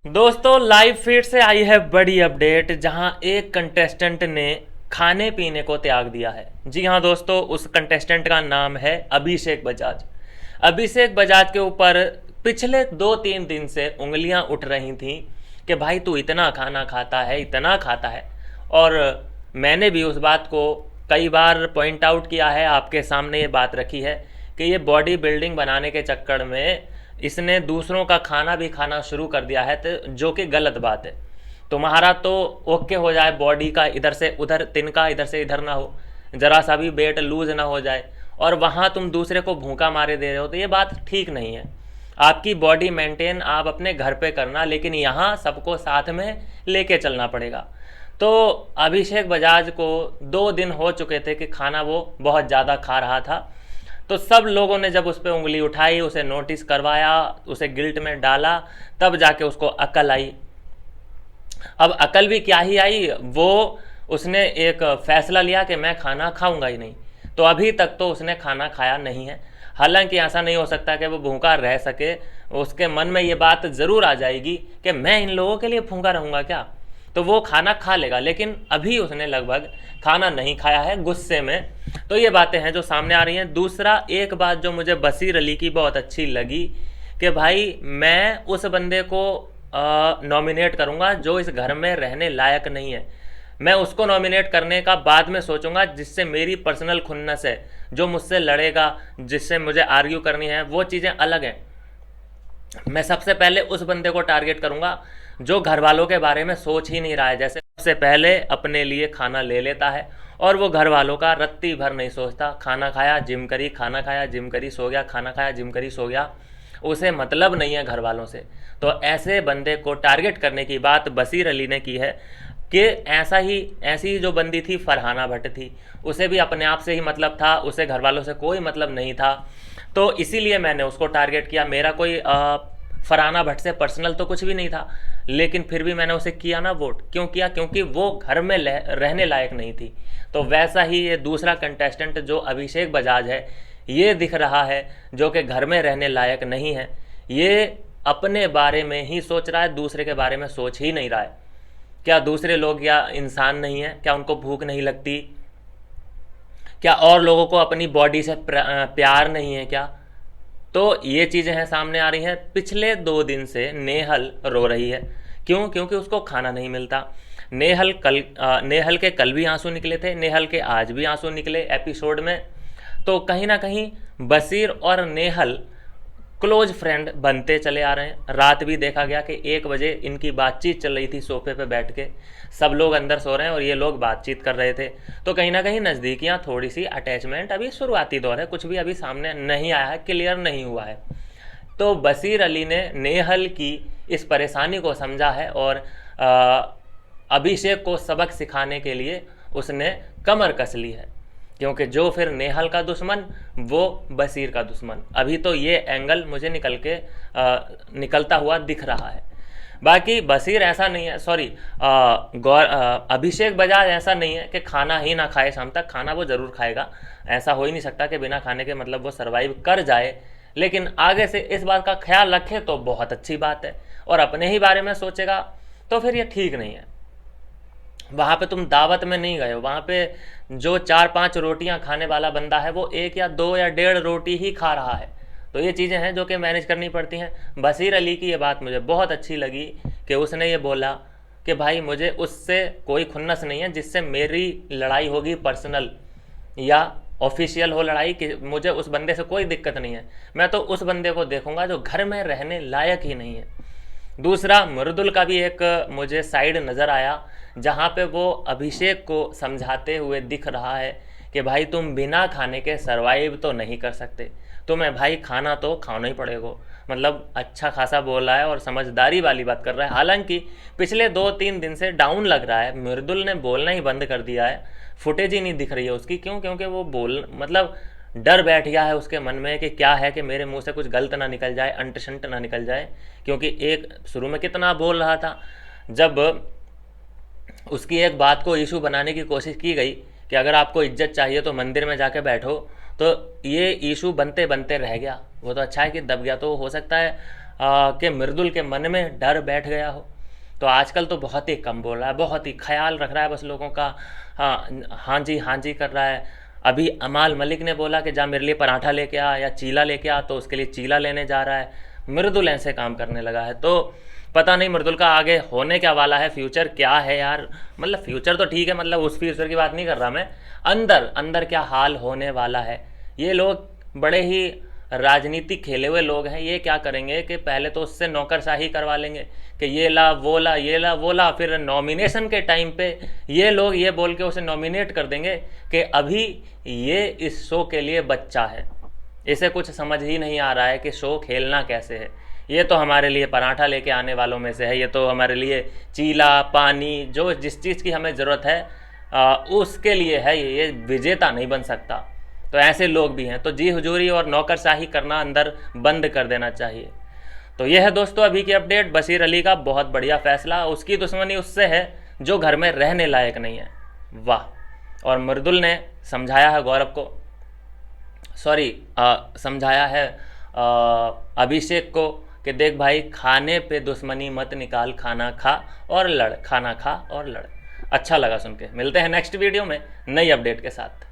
दोस्तों live feed से आई है बड़ी अपडेट जहां एक कंटेस्टेंट ने खाने पीने को त्याग दिया है। जी हाँ दोस्तों, उस कंटेस्टेंट का नाम है अभिषेक बजाज। अभिषेक बजाज के ऊपर पिछले 2-3 दिन से उंगलियां उठ रही थीं कि भाई तू इतना खाना खाता है, इतना खाता है। और मैंने भी उस बात को कई बार पॉइंट आउट किया है, आपके सामने ये बात रखी है कि ये बॉडी बिल्डिंग बनाने के चक्कर में इसने दूसरों का खाना भी खाना शुरू कर दिया है, तो जो कि गलत बात है। तुम्हारा तो ओके हो जाए बॉडी का, इधर से उधर तिनका इधर से इधर ना हो, जरा सा भी वेट लूज ना हो जाए, और वहाँ तुम दूसरे को भूखा मारे दे रहे हो, तो ये बात ठीक नहीं है। आपकी बॉडी मेंटेन आप अपने घर पे करना, लेकिन यहाँ सबको साथ में लेके चलना पड़ेगा। तो अभिषेक बजाज को 2 दिन हो चुके थे कि खाना वो बहुत ज़्यादा खा रहा था। तो सब लोगों ने जब उस पर उंगली उठाई, उसे नोटिस करवाया, उसे गिल्ट में डाला, तब जाके उसको अकल आई। अब अकल भी क्या ही आई, वो उसने एक फैसला लिया कि मैं खाना खाऊंगा ही नहीं। तो अभी तक तो उसने खाना खाया नहीं है। हालांकि ऐसा नहीं हो सकता कि वो भूखा रह सके, उसके मन में ये बात ज़रूर आ जाएगी कि मैं इन लोगों के लिए भूखा रहूँगा क्या, तो वो खाना खा लेगा। लेकिन अभी उसने लगभग खाना नहीं खाया है, गुस्से में। तो ये बातें हैं जो सामने आ रही हैं। दूसरा एक बात जो मुझे बशीर अली की बहुत अच्छी लगी कि भाई मैं उस बंदे को नॉमिनेट करूंगा जो इस घर में रहने लायक नहीं है। मैं उसको नॉमिनेट करने का बाद में सोचूंगा जिससे मेरी पर्सनल खुन्नस है, जो मुझसे लड़ेगा, जिससे मुझे आर्ग्यू करनी है, वो चीज़ें अलग हैं। मैं सबसे पहले उस बंदे को टारगेट करूंगा जो घर वालों के बारे में सोच ही नहीं रहा है। जैसे सबसे पहले अपने लिए खाना ले लेता है और वो घर वालों का रत्ती भर नहीं सोचता। खाना खाया जिम करी, खाना खाया जिम करी सो गया, खाना खाया जिम करी सो गया, उसे मतलब नहीं है घर वालों से। तो ऐसे बंदे को टारगेट करने की बात बशीर अली ने की है कि ऐसी ही जो बंदी थी फरहाना भट्ट थी, उसे भी अपने आप से ही मतलब था, उसे घर वालों से कोई मतलब नहीं था। तो इसीलिए मैंने उसको टारगेट किया। मेरा कोई फरहाना भट्ट से पर्सनल तो कुछ भी नहीं था, लेकिन फिर भी मैंने उसे किया ना वोट। क्यों किया? क्योंकि वो घर में रहने लायक नहीं थी। तो वैसा ही ये दूसरा कंटेस्टेंट जो अभिषेक बजाज है, ये दिख रहा है जो कि घर में रहने लायक नहीं है। ये अपने बारे में ही सोच रहा है, दूसरे के बारे में सोच ही नहीं रहा है। क्या दूसरे लोग या इंसान नहीं है? क्या उनको भूख नहीं लगती? क्या और लोगों को अपनी बॉडी से प्यार नहीं है क्या? तो ये चीज़ें हैं सामने आ रही हैं। पिछले 2 दिन से नेहल रो रही है। क्यों? क्योंकि उसको खाना नहीं मिलता। नेहल के कल भी आंसू निकले थे, नेहल के आज भी आंसू निकले एपिसोड में। तो कहीं ना कहीं बशीर और नेहल क्लोज फ्रेंड बनते चले आ रहे हैं। रात भी देखा गया कि 1 बजे इनकी बातचीत चल रही थी सोफे पे बैठ के, सब लोग अंदर सो रहे हैं और ये लोग बातचीत कर रहे थे। तो कहीं ना कहीं नज़दीकियाँ, थोड़ी सी अटैचमेंट अभी शुरुआती दौर है, कुछ भी अभी सामने नहीं आया है, क्लियर नहीं हुआ है। तो बशीर अली ने नेहल की इस परेशानी को समझा है और अभिषेक को सबक सिखाने के लिए उसने कमर कस ली है। क्योंकि जो फिर नेहल का दुश्मन वो बशीर का दुश्मन। अभी तो ये एंगल मुझे निकलता हुआ दिख रहा है। बाकी बशीर ऐसा नहीं है, सॉरी अभिषेक बजाज ऐसा नहीं है कि खाना ही ना खाए शाम तक। खाना वो ज़रूर खाएगा, ऐसा हो ही नहीं सकता कि बिना खाने के मतलब वो सरवाइव कर जाए। लेकिन आगे से इस बात का ख्याल रखे तो बहुत अच्छी बात है, और अपने ही बारे में सोचेगा तो फिर ये ठीक नहीं है। वहाँ पे तुम दावत में नहीं गए हो, वहाँ पे जो 4-5 रोटियाँ खाने वाला बंदा है वो 1 या 2 या 1.5 रोटी ही खा रहा है। तो ये चीज़ें हैं जो कि मैनेज करनी पड़ती हैं। बशीर अली की ये बात मुझे बहुत अच्छी लगी कि उसने ये बोला कि भाई मुझे उससे कोई खुन्नस नहीं है जिससे मेरी लड़ाई होगी पर्सनल या ऑफिशियल हो लड़ाई, कि मुझे उस बंदे से कोई दिक्कत नहीं है। मैं तो उस बंदे को देखूंगा जो घर में रहने लायक ही नहीं है। दूसरा, मृदुल का भी एक मुझे साइड नज़र आया जहाँ पे वो अभिषेक को समझाते हुए दिख रहा है कि भाई तुम बिना खाने के सरवाइव तो नहीं कर सकते, तुम्हें भाई खाना तो खाना ही पड़ेगा। मतलब अच्छा खासा बोल रहा है और समझदारी वाली बात कर रहा है। हालांकि पिछले 2-3 दिन से डाउन लग रहा है, मृदुल ने बोलना ही बंद कर दिया है, फुटेज ही नहीं दिख रही है उसकी। क्यों? क्योंकि वो मतलब डर बैठ गया है उसके मन में कि क्या है कि मेरे मुंह से कुछ गलत ना निकल जाए, अंट शंट ना निकल जाए। क्योंकि एक शुरू में कितना बोल रहा था, जब उसकी एक बात को इशू बनाने की कोशिश की गई कि अगर आपको इज्जत चाहिए तो मंदिर में जाके बैठो, तो ये इशू बनते बनते रह गया। वो तो अच्छा है कि दब गया। तो हो सकता है कि मृदुल के मन में डर बैठ गया हो। तो आजकल तो बहुत ही कम बोल रहा है, बहुत ही ख्याल रख रहा है बस लोगों का। हाँ जी कर रहा है। अभी अमाल मलिक ने बोला कि जा मेरे लिए पराठा लेके आ या चीला लेके आ, तो उसके लिए चीला लेने जा रहा है। मृदुल ऐसे काम करने लगा है। तो पता नहीं मृदुल का आगे होने क्या वाला है, फ्यूचर क्या है यार। मतलब फ्यूचर तो ठीक है, मतलब उस फ्यूचर की बात नहीं कर रहा मैं, अंदर अंदर क्या हाल होने वाला है। ये लोग बड़े ही राजनीतिक खेले हुए लोग हैं। ये क्या करेंगे कि पहले तो उससे नौकरशाही करवा लेंगे कि ये ला वो ला ये ला वो ला, फिर नॉमिनेशन के टाइम पे ये लोग ये बोल के उसे नॉमिनेट कर देंगे कि अभी ये इस शो के लिए बच्चा है, इसे कुछ समझ ही नहीं आ रहा है कि शो खेलना कैसे है। ये तो हमारे लिए पराठा लेके आने वालों में से है, ये तो हमारे लिए चीला पानी जो जिस चीज़ की हमें ज़रूरत है उसके लिए है, ये विजेता नहीं बन सकता। तो ऐसे लोग भी हैं। तो जी हुजूरी और नौकरशाही करना अंदर बंद कर देना चाहिए। तो यह है दोस्तों अभी की अपडेट। बशीर अली का बहुत बढ़िया फैसला, उसकी दुश्मनी उससे है जो घर में रहने लायक नहीं है। वाह। और मृदुल ने समझाया है गौरव को, सॉरी समझाया है अभिषेक को कि देख भाई, खाने पे दुश्मनी मत निकाल, खाना खा और लड़, खाना खा और लड़। अच्छा लगा सुन के। मिलते हैं नेक्स्ट वीडियो में नई अपडेट के साथ।